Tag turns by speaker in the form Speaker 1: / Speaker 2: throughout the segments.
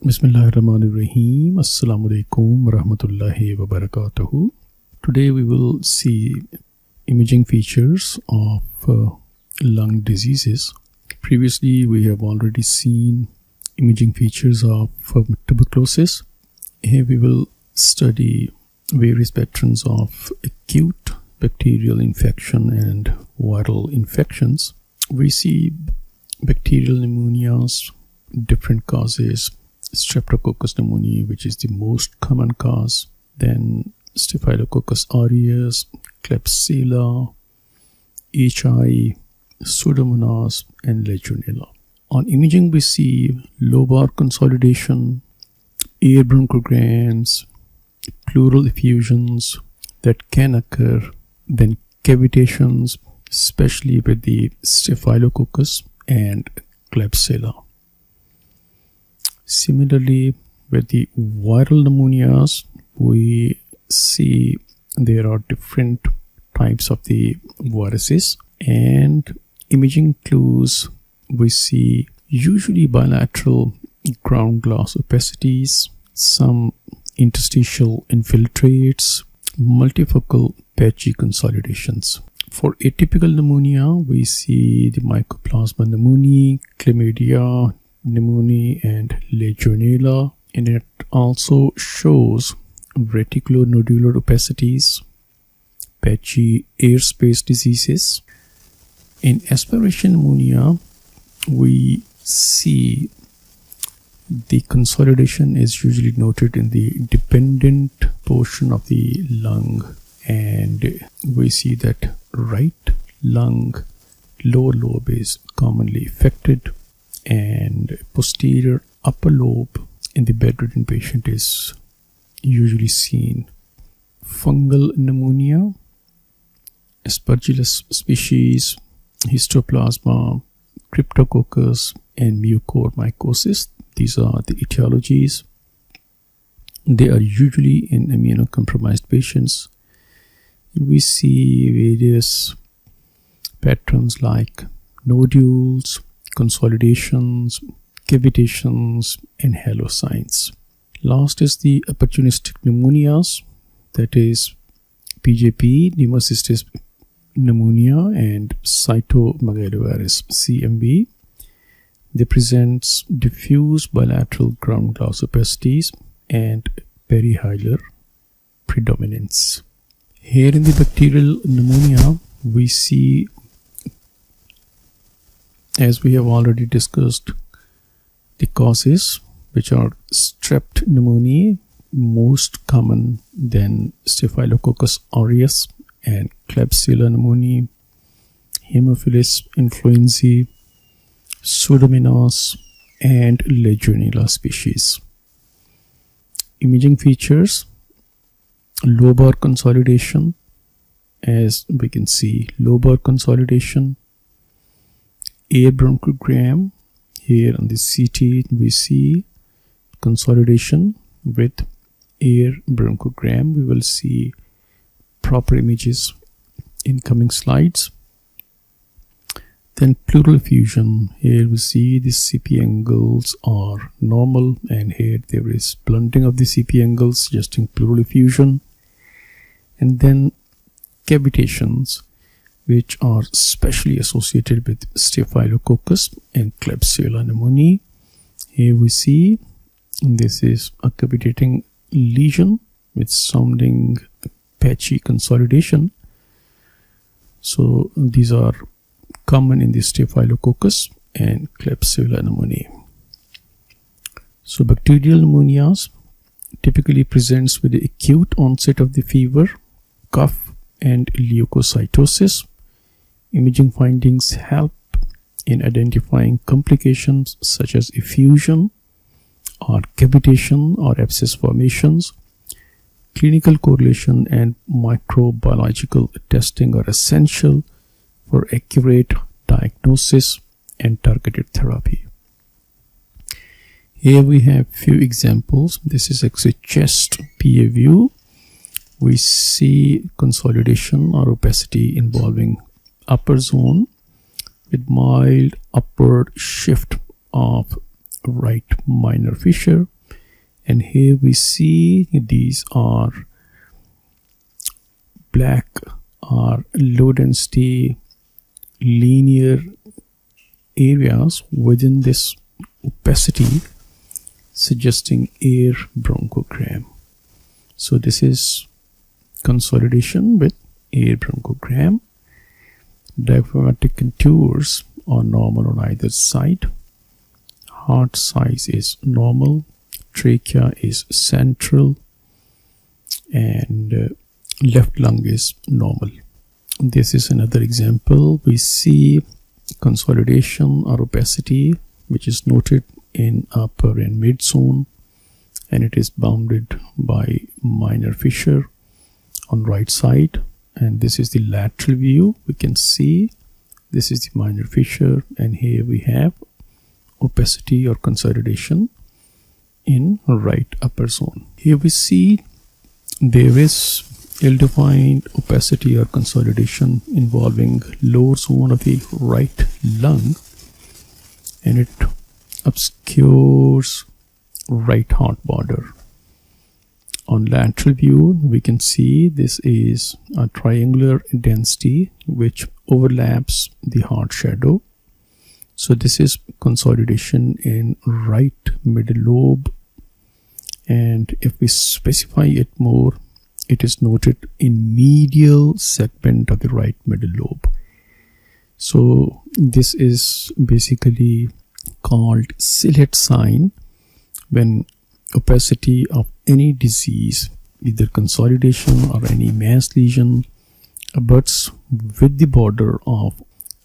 Speaker 1: Bismillahirrahmanirrahim. Assalamu alaikum warahmatullahi wabarakatuh. Today we will see imaging features of lung diseases. Previously we have already seen imaging features of tuberculosis. Here we will study various patterns of acute bacterial infection and viral infections. We see bacterial pneumonias, different causes. Streptococcus pneumoniae, which is the most common cause, then Staphylococcus aureus, Klebsiella, HI, Pseudomonas, and Legionella. On imaging, we see lobar consolidation, air bronchograms, pleural effusions that can occur, then cavitations, especially with the Staphylococcus and Klebsiella. Similarly, with the viral pneumonias, we see there are different types of the viruses, and imaging clues we see usually bilateral ground glass opacities, some interstitial infiltrates, multifocal patchy consolidations. For atypical pneumonia, we see the Mycoplasma pneumoniae, Chlamydia pneumoniae, and Legionella, and it also shows reticulonodular opacities, patchy airspace diseases. In aspiration pneumonia, we see the consolidation is usually noted in the dependent portion of the lung, and we see that right lung lower lobe is commonly affected, and posterior upper lobe in the bedridden patient is usually seen. Fungal pneumonia, Aspergillus species, Histoplasma, Cryptococcus, and mucormycosis. These are the etiologies. They are usually in immunocompromised patients. We see various patterns like nodules, consolidations, cavitations, and halo signs. Last is the opportunistic pneumonias, that is PJP, pneumocystis pneumonia, and cytomegalovirus CMV. They present diffuse bilateral ground glass opacities and perihilar predominance. Here in the bacterial pneumonia, we see, as we have already discussed, the causes, which are strep pneumoniae, most common than Staphylococcus aureus, and Klebsiella pneumoniae, Haemophilus influenzae, Pseudomonas, and Legionella species. Imaging features: lobar consolidation, as we can see, lobar consolidation, air bronchogram. Here on the CT we see consolidation with air bronchogram. We will see proper images in coming slides. Then pleural effusion. Here we see the CP angles are normal, and here there is blunting of the CP angles suggesting pleural effusion. And then cavitations, which are specially associated with Staphylococcus and Klebsiella pneumoniae. Here we see this is a cavitating lesion with sounding patchy consolidation. So these are common in the Staphylococcus and Klebsiella pneumoniae. So bacterial pneumonias typically presents with the acute onset of the fever, cough, and leukocytosis. Imaging findings help in identifying complications such as effusion or cavitation or abscess formations. Clinical correlation and microbiological testing are essential for accurate diagnosis and targeted therapy. Here we have few examples. This is actually chest PA view. We see consolidation or opacity involving upper zone with mild upward shift of right minor fissure, and here we see these are black are low density linear areas within this opacity, suggesting air bronchogram. So this is consolidation with air bronchogram. Diaphragmatic contours are normal on either side. Heart size is normal. Trachea is central, and left lung is normal. This is another example. We see consolidation or opacity, which is noted in upper and mid zone, and it is bounded by minor fissure on right side. And this is the lateral view. We can see this is the minor fissure, and here we have opacity or consolidation in right upper zone. Here we see there is ill-defined opacity or consolidation involving lower zone of the right lung, and it obscures right heart border. On lateral view, we can see this is a triangular density which overlaps the heart shadow. So this is consolidation in right middle lobe, and if we specify it more, it is noted in medial segment of the right middle lobe. So this is basically called Silhouette sign when opacity of any disease, either consolidation or any mass lesion, abuts with the border of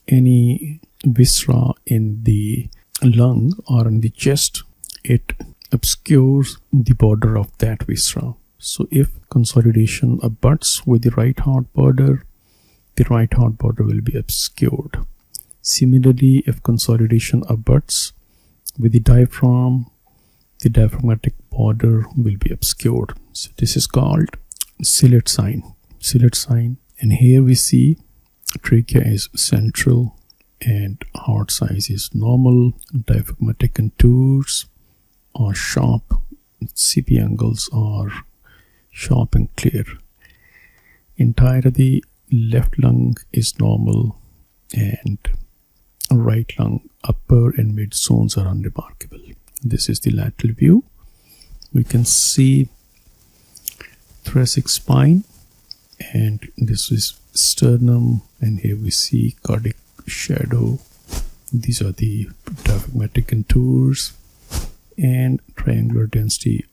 Speaker 1: any viscera in the lung or in the chest. It obscures the border of that viscera. So if consolidation abuts with the right heart border, the right heart border will be obscured. Similarly, if consolidation abuts with the diaphragm, the diaphragmatic border will be obscured. So this is called Silhouette sign. Silhouette sign. And here we see trachea is central and heart size is normal. Diaphragmatic contours are sharp. CP angles are sharp and clear. Entire the left lung is normal, and right lung upper and mid zones are unremarkable. This is the lateral view. We can see thoracic spine, and this is sternum, and here we see cardiac shadow. These are the diaphragmatic contours and triangular density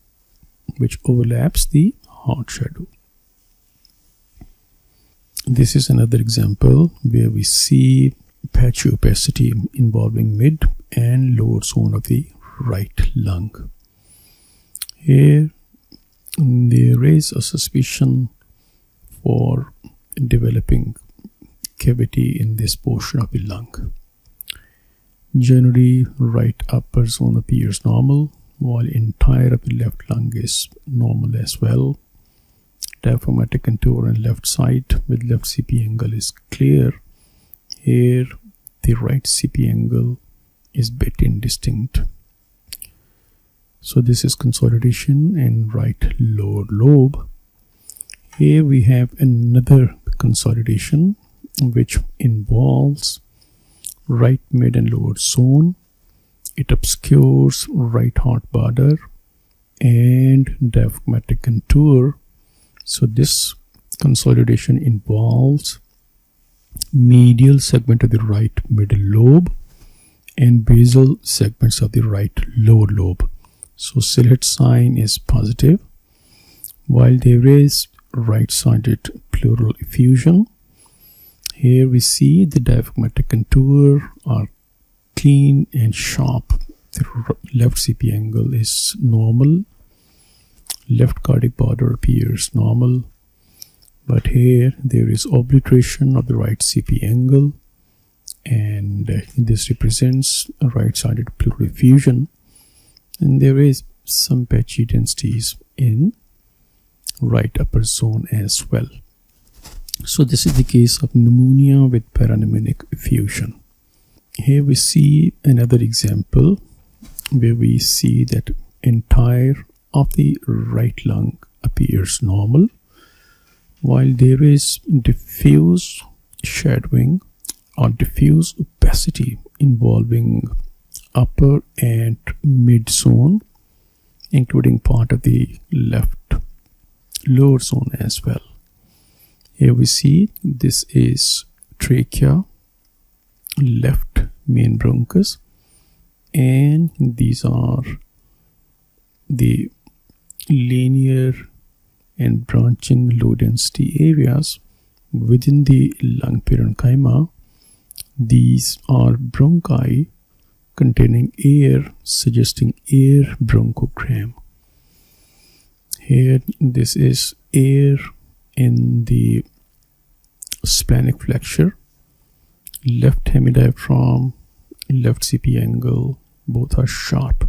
Speaker 1: which overlaps the heart shadow. This is another example where we see patchy opacity involving mid and lower zone of the right lung. Here there is a suspicion for developing cavity in this portion of the lung. Generally, right upper zone appears normal, while entire of the left lung is normal as well. Diaphragmatic contour on left side with left CP angle is clear. Here the right CP angle is bit indistinct. So this is consolidation in right lower lobe. Here we have another consolidation which involves right mid and lower zone. It obscures right heart border and diaphragmatic contour. So this consolidation involves medial segment of the right middle lobe and basal segments of the right lower lobe. So Silhouette sign is positive, while there is right-sided pleural effusion. Here we see the diaphragmatic contour are clean and sharp. The left CP angle is normal. Left cardiac border appears normal, but here there is obliteration of the right CP angle, and this represents a right-sided pleural effusion, and there is some patchy densities in right upper zone as well. So this is the case of pneumonia with parapneumonic effusion. Here we see another example where we see that entire of the right lung appears normal, while there is diffuse shadowing or diffuse opacity involving upper and mid zone, including part of the left lower zone as well. Here we see this is trachea, left main bronchus, and these are the linear and branching low density areas within the lung parenchyma. These are bronchi containing air, suggesting air bronchogram. Here this is air in the splenic flexure, left hemidiaphragm, left CP angle, both are sharp.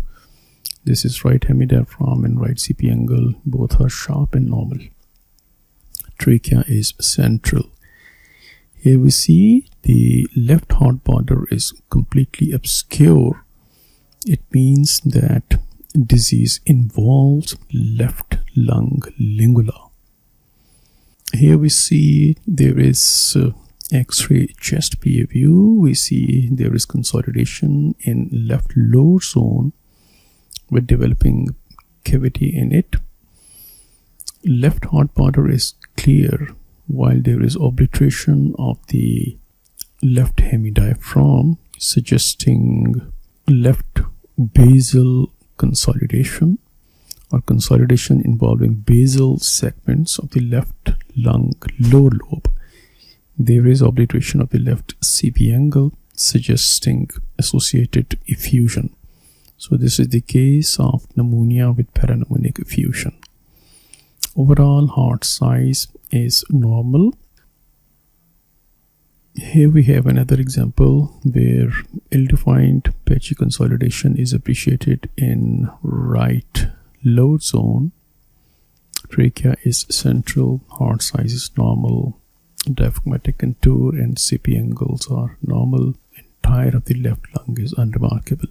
Speaker 1: This is right hemidiaphragm and right CP angle, both are sharp and normal. Trachea is central. Here we see the left heart border is completely obscure. It means that disease involves left lung lingula. Here we see there is X-ray chest PA view. We see there is consolidation in left lower zone with developing cavity in it. Left heart border is clear, while there is obliteration of the left hemidiaphragm, suggesting left basal consolidation or consolidation involving basal segments of the left lung lower lobe. There is obliteration of the left CP angle, suggesting associated effusion. So this is the case of pneumonia with parapneumonic effusion. Overall heart size is normal. Here we have another example where ill-defined patchy consolidation is appreciated in right lower zone. Trachea is central, heart size is normal, diaphragmatic contour and CP angles are normal. Entire of the left lung is unremarkable.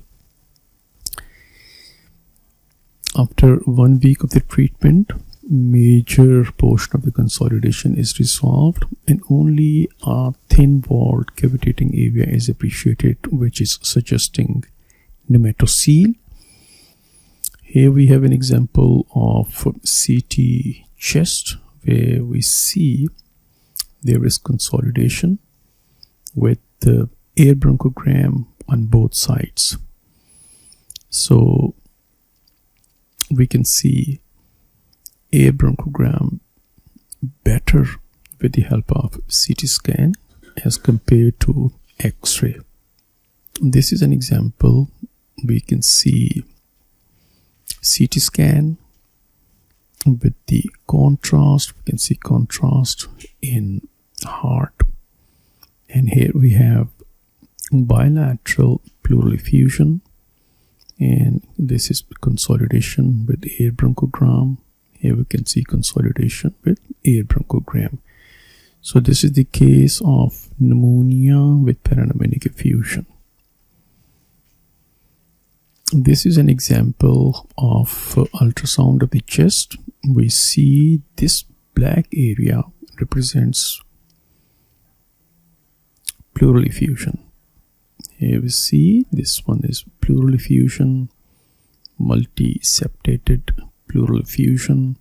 Speaker 1: After 1 week of the treatment, major portion of the consolidation is resolved and only a thin-walled cavitating area is appreciated, which is suggesting pneumocele. Here we have an example of CT chest where we see there is consolidation with the air bronchogram on both sides. So we can see air bronchogram better with the help of CT scan as compared to X-ray. This is an example. We can see CT scan with the contrast. We can see contrast in heart, and here we have bilateral pleural effusion, and this is consolidation with air bronchogram. Here we can see consolidation with air bronchogram. So this is the case of pneumonia with parapneumonic effusion. This is an example of ultrasound of the chest. We see this black area represents pleural effusion. Here we see this one is pleural effusion, multi-septated pleural effusion,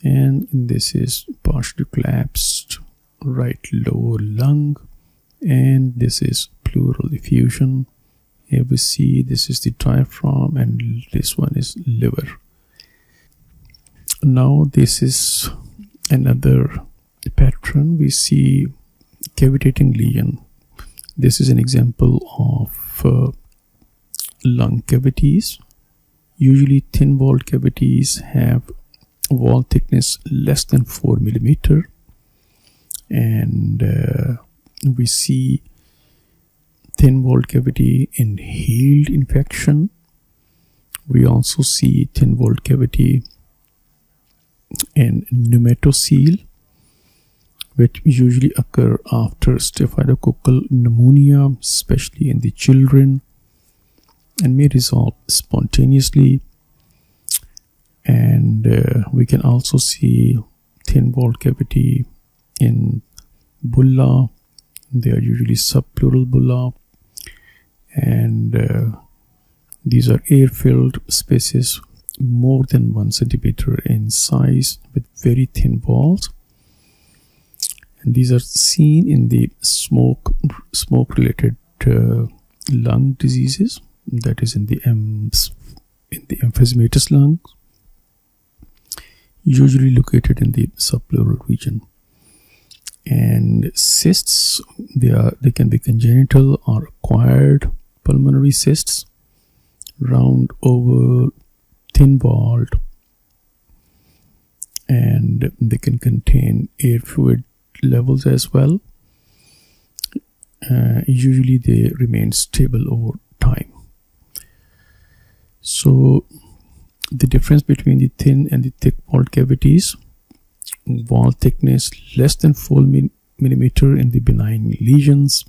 Speaker 1: and this is partially collapsed right lower lung, and this is pleural effusion. Here we see this is the diaphragm and this one is liver. Now this is another pattern. We see cavitating lesion. This is an example of lung cavities. Usually thin-walled cavities have wall thickness less than 4 millimeter, and we see thin-walled cavity in healed infection. We also see thin-walled cavity in pneumocele, which usually occur after staphylococcal pneumonia, especially in the children. and may resolve spontaneously. And we can also see thin walled cavity in bulla. They are usually subpleural bulla, and these are air-filled spaces more than 1 centimeter in size with very thin walls. And these are seen in the smoke-related lung diseases, that is in the emphysematous lungs, usually located in the subpleural region. And cysts, they can be congenital or acquired pulmonary cysts, round, oval, thin walled, and they can contain air fluid levels as well. Usually they remain stable over time. So the difference between the thin and the thick walled cavities: wall thickness less than 4 millimeter in the benign lesions,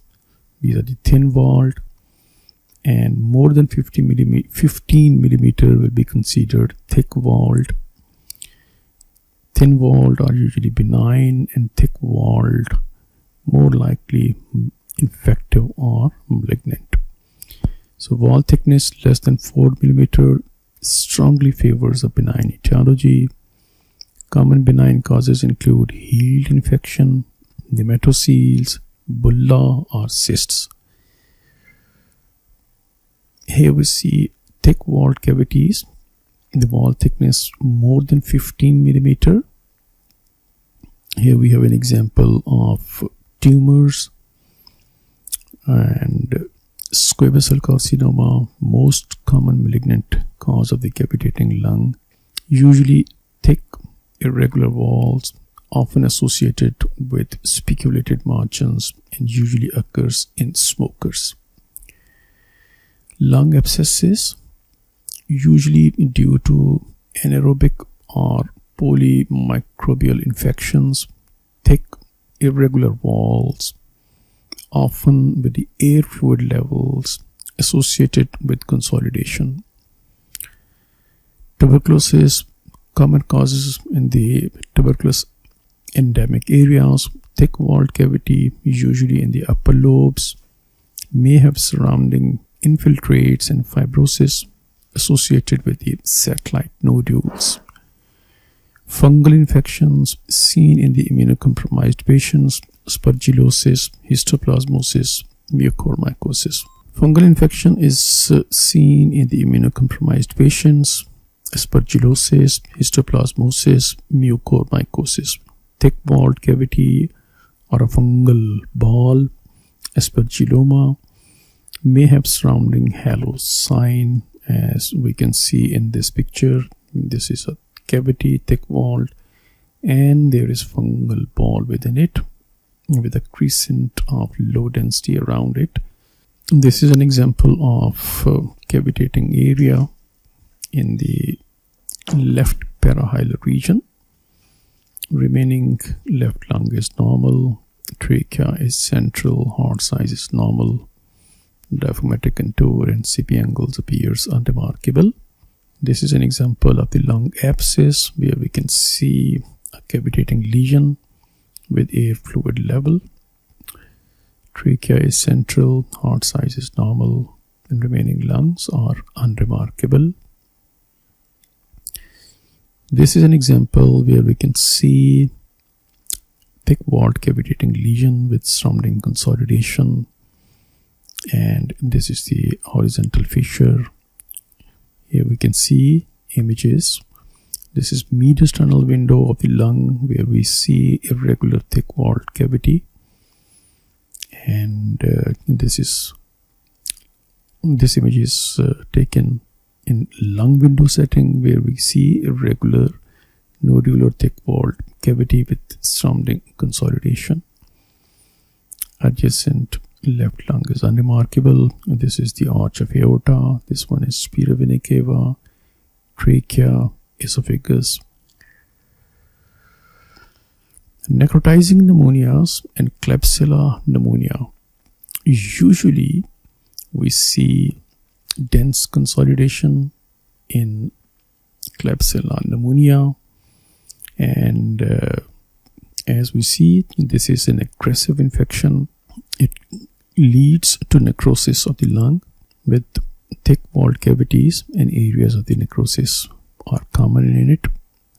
Speaker 1: these are the thin walled, and more than 15 millimeter will be considered thick walled. Thin walled are usually benign, and thick walled more likely infective or malignant. So wall thickness less than 4 millimeter strongly favors a benign etiology. Common benign causes include healed infection, nematoceles, bulla, or cysts. Here we see thick walled cavities, the wall thickness more than 15 millimeter. Here we have an example of tumors and squamous cell carcinoma, most common malignant cause of the cavitating lung. Usually thick, irregular walls, often associated with spiculated margins, and usually occurs in smokers. Lung abscesses, usually due to anaerobic or polymicrobial infections, thick, irregular walls, often with the air fluid levels associated with consolidation. Tuberculosis, common causes in the tuberculous endemic areas: thick walled cavity, usually in the upper lobes, may have surrounding infiltrates and fibrosis associated with the satellite nodules. Fungal infections seen in the immunocompromised patients: aspergillosis, histoplasmosis, mucormycosis. Fungal infection is seen in the immunocompromised patients: aspergillosis, histoplasmosis, mucormycosis. Thick walled cavity or a fungal ball, aspergilloma, may have surrounding halo sign, as we can see in this picture. This is a cavity, thick walled, and there is fungal ball within it with a crescent of low density around it. This is an example of cavitating area in the left parahilar region. Remaining left lung is normal, trachea is central, heart size is normal, diaphragmatic contour and CP angles appears unremarkable. This is an example of the lung abscess where we can see a cavitating lesion with air fluid level. Trachea is central, heart size is normal, and remaining lungs are unremarkable. This is an example where we can see thick walled cavitating lesion with surrounding consolidation, and this is the horizontal fissure. Here we can see images. This is mediasternal window of the lung where we see irregular thick walled cavity, and this image is taken in lung window setting where we see irregular nodular thick walled cavity with surrounding consolidation. Adjacent left lung is unremarkable. This is the arch of aorta. This one is spira vena cava, trachea, esophagus. Necrotizing pneumonias and Klebsiella pneumonia. Usually we see dense consolidation in Klebsiella pneumonia, and as we see, this is an aggressive infection. It leads to necrosis of the lung with thick walled cavities, and areas of the necrosis are common in it.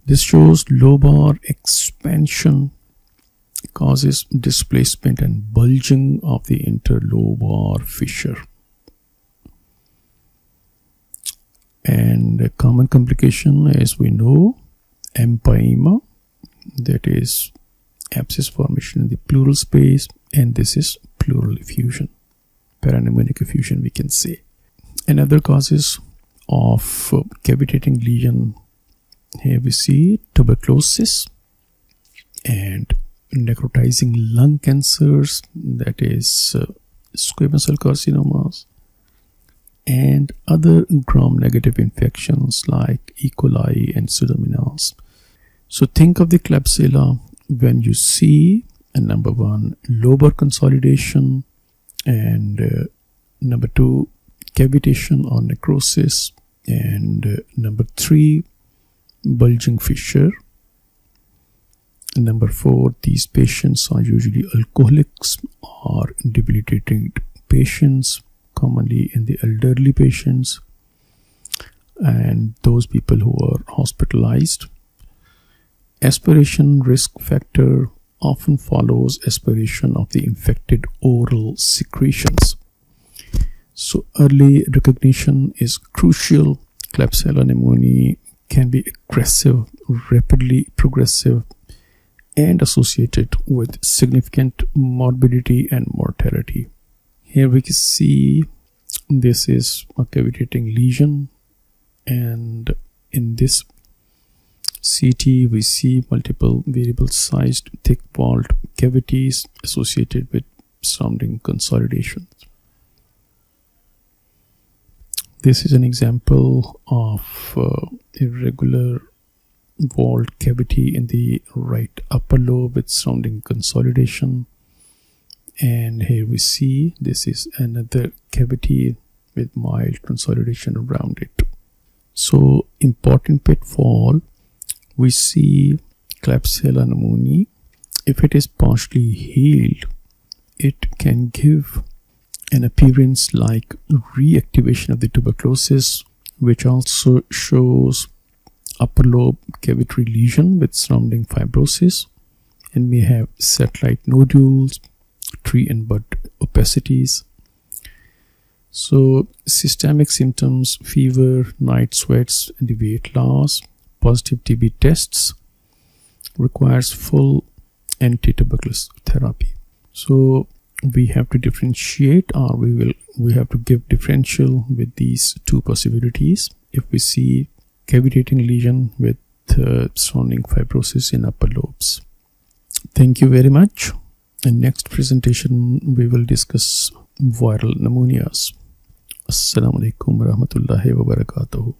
Speaker 1: This shows lobar expansion causes displacement and bulging of the interlobar fissure. And a common complication, as we know, empyema, that is abscess formation in the pleural space, and this is pleural effusion, parapneumonic effusion, we can say. And other causes of cavitating lesion, here we see tuberculosis and necrotizing lung cancers, that is squamous cell carcinomas, and other gram-negative infections like E. coli and Pseudomonas. So think of the Klebsiella when you see number one, lobar consolidation, and number two, cavitation or necrosis, and number three, bulging fissure. Number four, these patients are usually alcoholics or debilitating patients, commonly in the elderly patients and those people who are hospitalized. Aspiration risk factor often follows aspiration of the infected oral secretions. So early recognition is crucial. Klebsiella pneumoniae can be aggressive, rapidly progressive, and associated with significant morbidity and mortality. Here we can see this is a cavitating lesion, and in this CT we see multiple variable sized thick walled cavities associated with surrounding consolidations. This is an example of irregular walled cavity in the right upper lobe with surrounding consolidation, and here we see this is another cavity with mild consolidation around it. So important pitfall, we see Klebsiella pneumoniae, if it is partially healed, it can give an appearance like reactivation of the tuberculosis, which also shows upper lobe cavitary lesion with surrounding fibrosis, and may have satellite nodules, tree and bud opacities. So systemic symptoms, fever, night sweats, and the weight loss. Positive TB tests, requires full anti-tuberculous therapy. So we have to differentiate, or we have to give differential with these two possibilities. If we see cavitating lesion with surrounding fibrosis in upper lobes. Thank you very much. In next presentation we will discuss viral pneumonias. Assalamu alaikum warahmatullahi wabarakatuh.